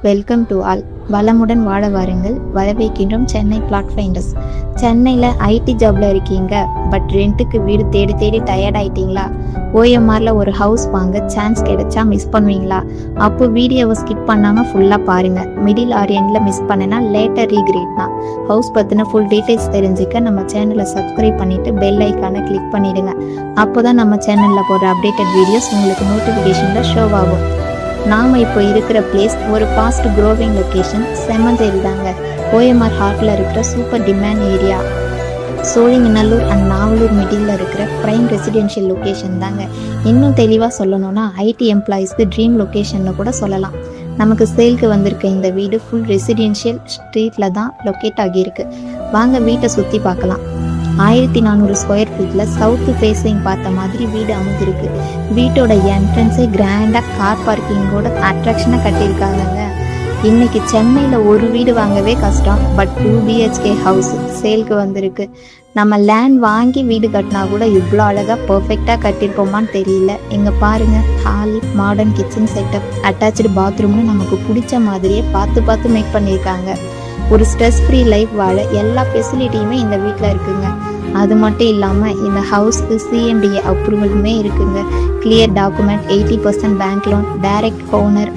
Welcome to all. வளமுடன் வாழ வாருங்கள். வரவேற்கின்றோம் சென்னை பிளாட் ஃபைண்டர்ஸ். சென்னையில் ஐடி ஜாப்ல இருக்கீங்க, பட் ரெண்ட்டுக்கு வீடு தேடி தேடி டயர்ட் ஆயிட்டீங்களா? ஓஎம்ஆர்ல ஒரு ஹவுஸ் வாங்க சான்ஸ் கிடைச்சா மிஸ் பண்ணுவீங்களா? அப்போ வீடியோவை ஸ்கிப் பண்ணாம ஃபுல்லா பாருங்க. மிடில் ஆர் எண்ட்ல மிஸ் பண்ணனா லேட்டர் ரீக்ரேட் தான். ஹவுஸ் பத்தின ஃபுல் டீடைல்ஸ் தெரிஞ்சுக்க நம்ம சேனலை சப்ஸ்கிரைப் பண்ணிட்டு பெல் ஐக்கானை கிளிக் பண்ணிடுங்க. அப்போதான் நம்ம சேனல்ல போடுற அப்டேட்டட் வீடியோஸ் உங்களுக்கு நோட்டிஃபிகேஷன்ல ஷோ ஆகும். நாம் இப்போ இருக்கிற பிளேஸ் ஒரு ஃபாஸ்ட் க்ரோவிங் லொக்கேஷன், செம்மஞ்சேரி தாங்க. ஓஎம்ஆர் ஹார்ட்டில் இருக்கிற super demand area. Sholinganallur and Navalur middle இருக்கிற ப்ரைம் ரெசிடென்ஷியல் லொக்கேஷன் தாங்க. இன்னும் தெளிவாக சொல்லணும்னா ஐடி எம்ப்ளாயீஸ்க்கு ட்ரீம் லொக்கேஷன்னு கூட சொல்லலாம். நமக்கு சேல்க்கு வந்திருக்க இந்த வீடு ஃபுல் ரெசிடென்ஷியல் ஸ்ட்ரீட்டில் தான் லொக்கேட் ஆகியிருக்கு. வாங்க வீட்டை சுற்றி பார்க்கலாம். 1400 ஸ்கொயர் ஃபீட்ல சவுத் ஃபேஸிங் பார்த்த மாதிரி வீடு அமைஞ்சிருக்கு. வீட்டோட என்ட்ரன்ஸே கிராண்டாக கார் பார்க்கிங்கோட அட்ராக்ஷனாக கட்டியிருக்காங்க. இன்னைக்கு சென்னையில் ஒரு வீடு வாங்கவே கஷ்டம், பட் 2 BHK ஹவுஸ் சேல்க்கு வந்திருக்கு. நம்ம லேண்ட் வாங்கி வீடு கட்டினா கூட இவ்வளோ அழகாக பர்ஃபெக்டாக கட்டியிருப்போமான்னு தெரியல. இங்கே பாருங்க, hall, modern kitchen setup, attach பாத்ரூம்னு நமக்கு பிடிச்ச மாதிரியே பார்த்து மேக் பண்ணியிருக்காங்க. ஒரு ஸ்ட்ரெஸ் ஃப்ரீ லைஃப் வாழ எல்லா ஃபெசிலிட்டியுமே இந்த வீட்டில் இருக்குங்க. அது மட்டும் இல்லாமல் இந்த ஹவுஸ்க்கு CMDA அப்ரூவலுமே இருக்குங்க. Clear document, 80% bank loan, direct owner,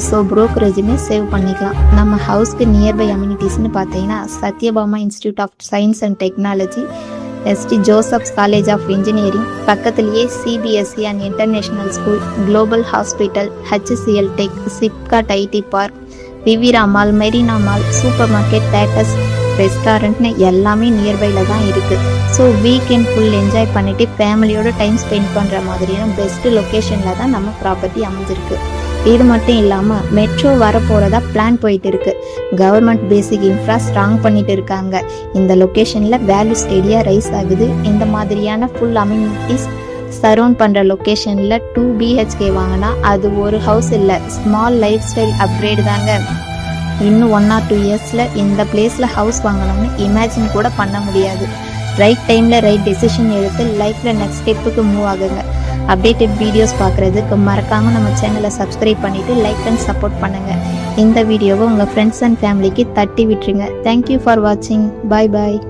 so ப்ரோக்கரேஜுமே சேவ் பண்ணிக்கலாம். நம்ம ஹவுஸ்க்கு நியர்பை அம்யூனிட்டிஸ்னு பார்த்தீங்கன்னா Sathyabama institute of science and technology, ST Joseph's college of engineering, பக்கத்துலேயே CBSE and international school, global hospital, HCL tech, SIPCOT IT park, Vivira mall, Marina mall, super market, theatres, ரெஸ்டாரண்ட்னு எல்லாமே நியர்பையில் தான் இருக்குது. ஸோ வீக்கெண்ட் ஃபுல் என்ஜாய் பண்ணிவிட்டு ஃபேமிலியோட டைம் ஸ்பெண்ட் பண்ணுற மாதிரியான பெஸ்ட்டு லொக்கேஷனில் தான் நம்ம ப்ராப்பர்ட்டி அமைஞ்சிருக்கு. இது மட்டும் இல்லாமல் மெட்ரோ வரப்போகிறதா பிளான் போயிட்டு இருக்கு. கவர்மெண்ட் பேசிக் இன்ஃப்ரா ஸ்ட்ராங் பண்ணிட்டு இருக்காங்க. இந்த லொக்கேஷனில் வேல்யூ ஸ்டெடியாக ரைஸ் ஆகுது. இந்த மாதிரியான ஃபுல் அம்யூனிட்டிஸ் சரௌண்ட் பண்ணுற லொக்கேஷனில் 2 BHK வாங்கினா அது ஒரு ஹவுஸ் இல்லை, ஸ்மால் லைஃப் ஸ்டைல் அப்கிரேடு தாங்க. இன்னும் 1 or 2 இயர்ஸில் இந்த பிளேஸில் ஹவுஸ் வாங்கணும்னு இமேஜின் கூட பண்ண முடியாது. ரைட் டைமில் ரைட் டெசிஷன் எடுத்து லைஃப்பில் நெக்ஸ்ட் ஸ்டெப்புக்கு மூவ் ஆகுங்க. அப்டேட்டட் வீடியோஸ் பார்க்குறதுக்கு மறக்காமல் நம்ம சேனலை சப்ஸ்கிரைப் பண்ணிவிட்டு லைக் அண்ட் சப்போர்ட் பண்ணுங்கள். இந்த வீடியோவை உங்கள் ஃப்ரெண்ட்ஸ் அண்ட் ஃபேமிலிக்கு தட்டி விட்டுருங்க. தேங்க்யூ ஃபார் வாட்சிங். பாய் பாய்.